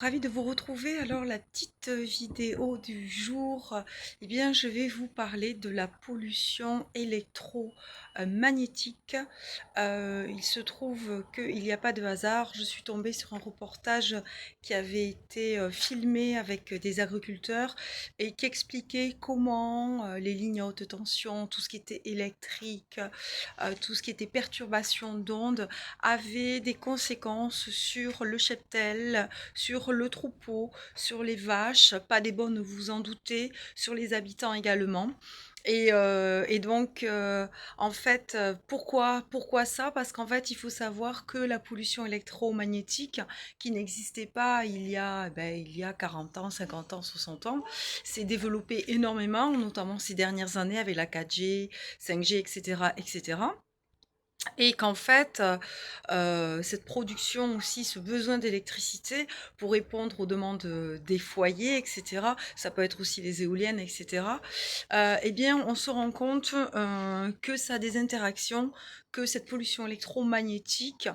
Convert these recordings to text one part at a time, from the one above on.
Ravie de vous retrouver. Alors la petite vidéo du jour, eh bien je vais vous parler de la pollution électromagnétique. Il se trouve qu'il n'y a pas de hasard. Je suis tombée sur un reportage qui avait été filmé avec des agriculteurs et qui expliquait comment les lignes à haute tension, tout ce qui était électrique, tout ce qui était perturbation d'ondes avait des conséquences sur le cheptel, sur le troupeau, sur les vaches, pas des bonnes, vous en doutez, sur les habitants également. Et donc, en fait, pourquoi ça? Parce qu'en fait, il faut savoir que la pollution électromagnétique, qui n'existait pas il y a 40 ans, 50 ans, 60 ans, s'est développée énormément, notamment ces dernières années avec la 4G, 5G, etc., etc. Et qu'en fait, cette production aussi, ce besoin d'électricité pour répondre aux demandes, des foyers et cetera, ça peut être aussi les éoliennes et cetera, et bien, on se rend compte, que ça a des interactions, que cette pollution électromagnétique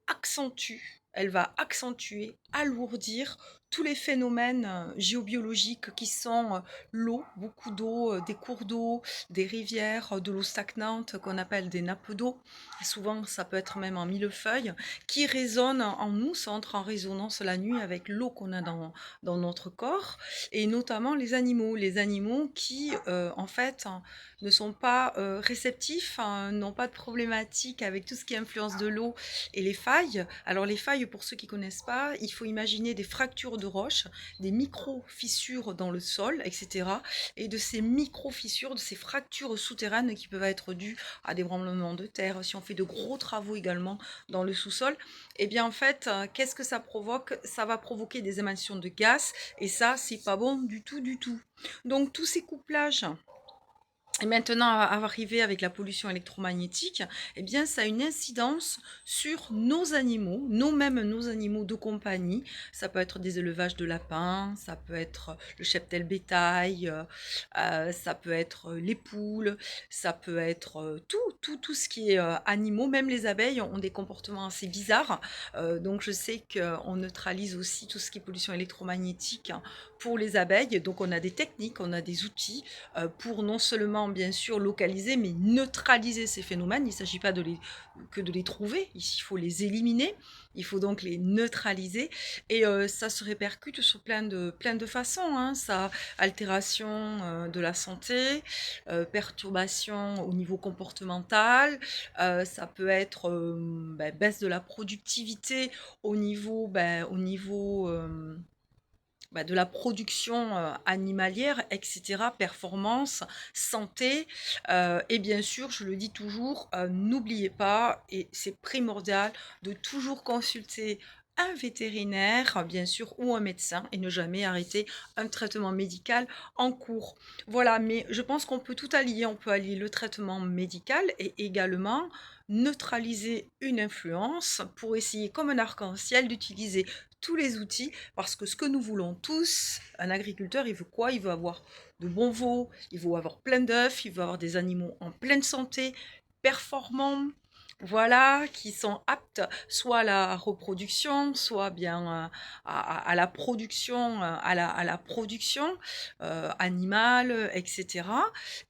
accentue, elle va accentuer, alourdir tous les phénomènes géobiologiques qui sont l'eau, beaucoup d'eau, des cours d'eau, des rivières, de l'eau stagnante qu'on appelle des nappes d'eau. Souvent, ça peut être même en millefeuille, qui résonne en nous, ça entre en résonance la nuit avec l'eau qu'on a dans notre corps, et notamment les animaux qui, en fait, ne sont pas réceptifs, hein, n'ont pas de problématique avec tout ce qui influence de l'eau et les failles. Alors les failles, pour ceux qui ne connaissent pas, il faut imaginer des fractures de roches, des micro-fissures dans le sol, etc. Et de ces micro-fissures, de ces fractures souterraines qui peuvent être dues à des tremblements de terre, si on fait de gros travaux également dans le sous-sol, eh bien en fait, qu'est-ce que ça provoque? Ça va provoquer des émissions de gaz, et ça, c'est pas bon du tout, du tout. Donc tous ces couplages et maintenant, arriver avec la pollution électromagnétique, eh bien, ça a une incidence sur nos animaux, nos animaux de compagnie. Ça peut être des élevages de lapins, ça peut être le cheptel bétail, ça peut être les poules, ça peut être tout ce qui est animaux. Même les abeilles ont des comportements assez bizarres. Donc, je sais qu'on neutralise aussi tout ce qui est pollution électromagnétique pour les abeilles. Donc, on a des techniques, on a des outils pour non seulement bien sûr localiser, mais neutraliser ces phénomènes. Il ne s'agit pas que de les trouver, ici il faut les éliminer, il faut donc les neutraliser, et ça se répercute sur plein de façons, hein. Ça, altération de la santé, perturbation au niveau comportemental, ça peut être baisse de la productivité au niveau de la production animalière, etc., performance, santé, et bien sûr, je le dis toujours, n'oubliez pas, et c'est primordial, de toujours consulter un vétérinaire, bien sûr, ou un médecin, et ne jamais arrêter un traitement médical en cours. Voilà, mais je pense qu'on peut tout allier. On peut allier le traitement médical et également neutraliser une influence pour essayer, comme un arc-en-ciel, d'utiliser tous les outils, parce que ce que nous voulons tous, un agriculteur, il veut quoi? Il veut avoir de bons veaux, il veut avoir plein d'œufs, il veut avoir des animaux en pleine santé, performants, voilà, qui sont aptes soit à la reproduction, soit bien à la production, à la production animale, etc.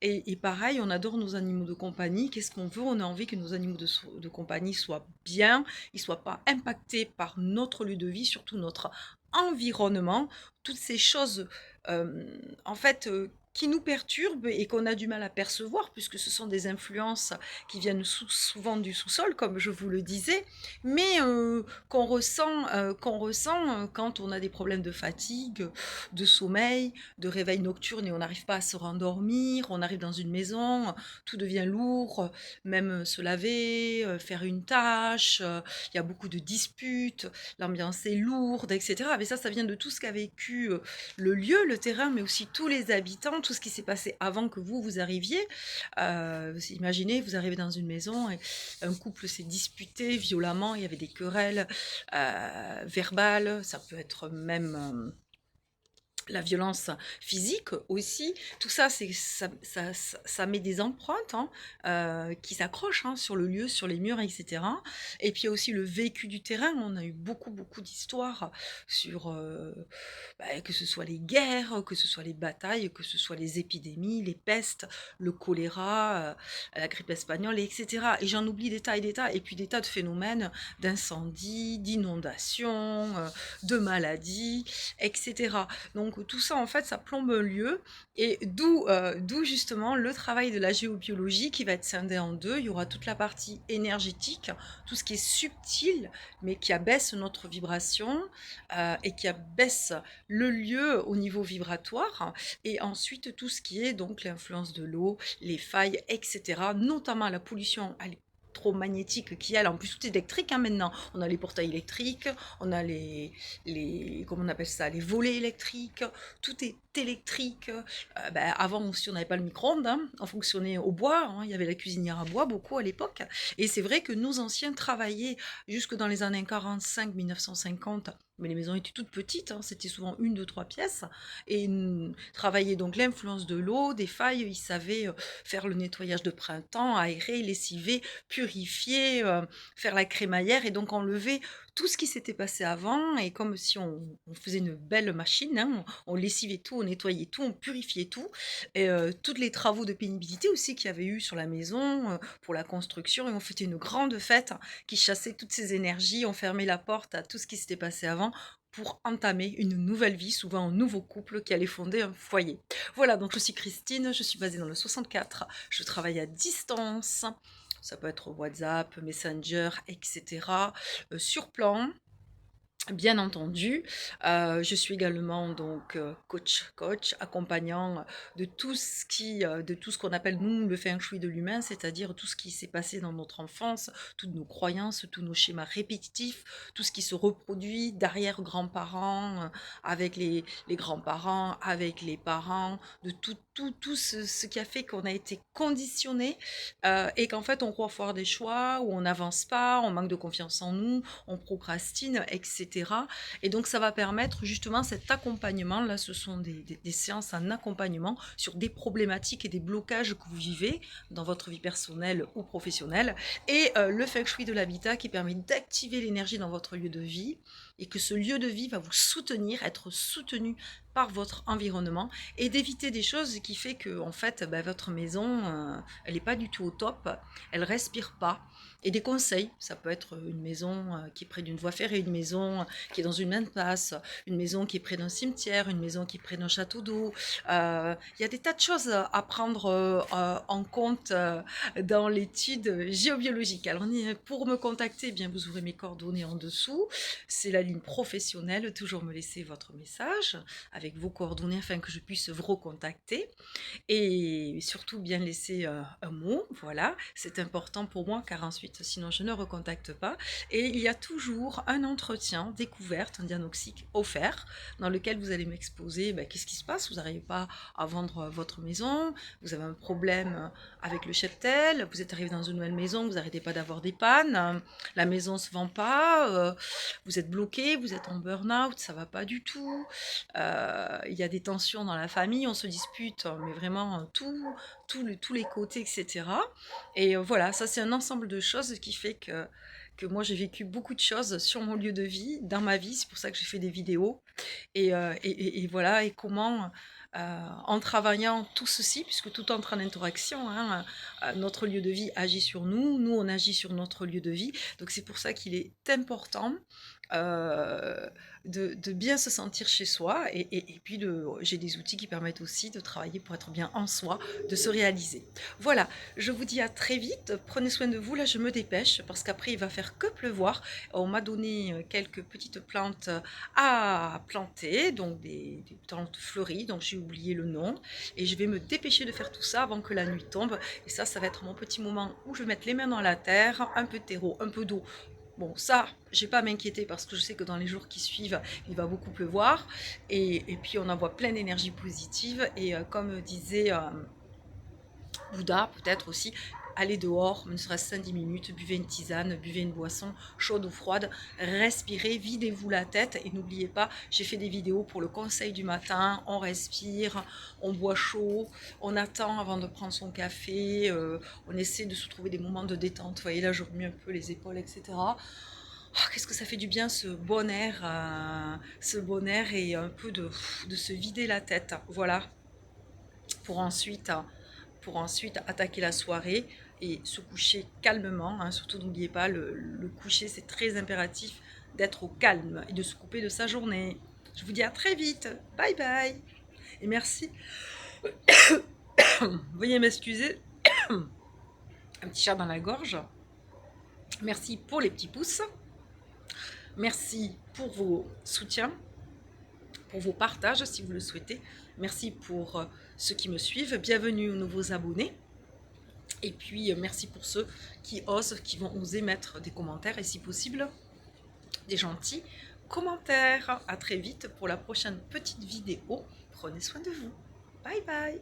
Et pareil, on adore nos animaux de compagnie. Qu'est-ce qu'on veut? On a envie que nos animaux de compagnie soient bien, ils ne soient pas impactés par notre lieu de vie, surtout notre environnement, toutes ces choses en fait qui nous perturbent et qu'on a du mal à percevoir, puisque ce sont des influences qui viennent souvent du sous-sol, comme je vous le disais, mais qu'on ressent quand on a des problèmes de fatigue, de sommeil, de réveil nocturne, et on n'arrive pas à se rendormir, on arrive dans une maison, tout devient lourd, même se laver, faire une tâche, il y a beaucoup de disputes, l'ambiance est lourde, etc. Mais ça vient de tout ce qu'a vécu le lieu, le terrain, mais aussi tous les habitants, tout ce qui s'est passé avant que vous arriviez. Imaginez, vous arrivez dans une maison et un couple s'est disputé violemment, il y avait des querelles verbales, ça peut être même la violence physique aussi, tout ça, ça met des empreintes hein, qui s'accrochent hein, sur le lieu, sur les murs, etc. Et puis il y a aussi le vécu du terrain. On a eu beaucoup d'histoires sur que ce soit les guerres, que ce soit les batailles, que ce soit les épidémies, les pestes, le choléra, la grippe espagnole, etc. Et j'en oublie des tas, et puis des tas de phénomènes d'incendies, d'inondations, de maladies, etc. Donc tout ça, en fait, ça plombe un lieu, et d'où justement le travail de la géobiologie qui va être scindé en deux. Il y aura toute la partie énergétique, tout ce qui est subtil, mais qui abaisse notre vibration et qui abaisse le lieu au niveau vibratoire, et ensuite tout ce qui est donc l'influence de l'eau, les failles, etc., notamment la pollution électromagnétique qui elle en plus tout est électrique hein, maintenant, on a les portails électriques, on a les comment on appelle ça, les volets électriques, tout est électrique. Avant aussi on n'avait pas le micro-ondes hein, on fonctionnait au bois hein, il y avait la cuisinière à bois beaucoup à l'époque, et c'est vrai que nos anciens travaillaient jusque dans les années 45 1950, mais les maisons étaient toutes petites, hein, c'était souvent une, deux, trois pièces, et travaillaient donc l'influence de l'eau, des failles, ils savaient faire le nettoyage de printemps, aérer, lessiver, purifier, faire la crémaillère, et donc enlever tout ce qui s'était passé avant, et comme si on faisait une belle machine, hein, on lessivait tout, on nettoyait tout, on purifiait tout, et tous les travaux de pénibilité aussi qu'il y avait eu sur la maison, pour la construction, et on faisait une grande fête qui chassait toutes ces énergies, on fermait la porte à tout ce qui s'était passé avant, pour entamer une nouvelle vie, souvent un nouveau couple qui allait fonder un foyer. Voilà, donc je suis Christine, je suis basée dans le 64, je travaille à distance, ça peut être WhatsApp, Messenger, etc. Sur plan, bien entendu. Je suis également donc coach accompagnant de tout ce qu'on appelle nous le feng shui de l'humain, c'est-à-dire tout ce qui s'est passé dans notre enfance, toutes nos croyances, tous nos schémas répétitifs, tout ce qui se reproduit d'arrière-grands-parents, avec les grands-parents, avec les parents, de tout ce qui a fait qu'on a été conditionné, et qu'en fait on croit avoir des choix, où on n'avance pas, on manque de confiance en nous, on procrastine, etc. Et donc ça va permettre justement cet accompagnement. Là, ce sont des séances en accompagnement sur des problématiques et des blocages que vous vivez dans votre vie personnelle ou professionnelle. Et le feng shui de l'habitat qui permet d'activer l'énergie dans votre lieu de vie, et que ce lieu de vie va vous soutenir, être soutenu par votre environnement, et d'éviter des choses qui fait que en fait votre maison elle n'est pas du tout au top, elle respire pas. Et des conseils, ça peut être une maison qui est près d'une voie ferrée, une maison qui est dans une impasse, une maison qui est près d'un cimetière, une maison qui est près d'un château d'eau. Il y a des tas de choses à prendre en compte dans l'étude géobiologique. Alors pour me contacter, eh bien vous aurez mes coordonnées en dessous. C'est la ligne professionnelle, toujours me laisser votre message avec vos coordonnées afin que je puisse vous recontacter. Et surtout bien laisser un mot, voilà, c'est important pour moi car ensuite sinon je ne recontacte pas. Et il y a toujours un entretien découverte, un diagnostic offert, dans lequel vous allez m'exposer qu'est-ce qui se passe, vous n'arrivez pas à vendre votre maison, vous avez un problème avec le cheptel, vous êtes arrivé dans une nouvelle maison, vous n'arrêtez pas d'avoir des pannes, la maison ne se vend pas, vous êtes bloqué, vous êtes en burn-out, ça va pas du tout, il y a des tensions dans la famille, on se dispute, mais vraiment tous les côtés, etc. Et voilà, ça c'est un ensemble de choses qui fait que moi j'ai vécu beaucoup de choses sur mon lieu de vie, dans ma vie, c'est pour ça que j'ai fait des vidéos. Et voilà, et comment en travaillant tout ceci, puisque tout entre en interaction, hein, notre lieu de vie agit sur nous, nous on agit sur notre lieu de vie, donc c'est pour ça qu'il est important euh, de bien se sentir chez soi, et puis j'ai des outils qui permettent aussi de travailler pour être bien en soi, de se réaliser. Voilà, je vous dis à très vite, prenez soin de vous, là je me dépêche parce qu'après il va faire que pleuvoir. On m'a donné quelques petites plantes à planter, donc des plantes fleuries, donc j'ai oublié le nom, et je vais me dépêcher de faire tout ça avant que la nuit tombe, et ça va être mon petit moment où je vais mettre les mains dans la terre, un peu de terreau, un peu d'eau. Bon, ça, j'ai pas à m'inquiéter parce que je sais que dans les jours qui suivent, il va beaucoup pleuvoir. Et puis, on envoie plein d'énergie positive. Et comme disait Bouddha, peut-être aussi, allez dehors, ne serait-ce 5-10 minutes, buvez une tisane, buvez une boisson chaude ou froide, respirez, videz-vous la tête et n'oubliez pas, j'ai fait des vidéos pour le conseil du matin, on respire, on boit chaud, on attend avant de prendre son café, on essaie de se trouver des moments de détente, vous voyez là je remue un peu les épaules, etc. Oh, qu'est-ce que ça fait du bien ce bon air et un peu de se vider la tête, voilà, pour ensuite, pour ensuite attaquer la soirée et se coucher calmement, hein. Surtout n'oubliez pas, le coucher c'est très impératif d'être au calme et de se couper de sa journée. Je vous dis à très vite, bye bye et merci, veuillez m'excuser, un petit chat dans la gorge, merci pour les petits pouces, merci pour vos soutiens, pour vos partages si vous le souhaitez. Merci pour ceux qui me suivent. Bienvenue aux nouveaux abonnés. Et puis merci pour ceux qui osent, qui vont oser mettre des commentaires et si possible des gentils commentaires. À très vite pour la prochaine petite vidéo. Prenez soin de vous. Bye bye.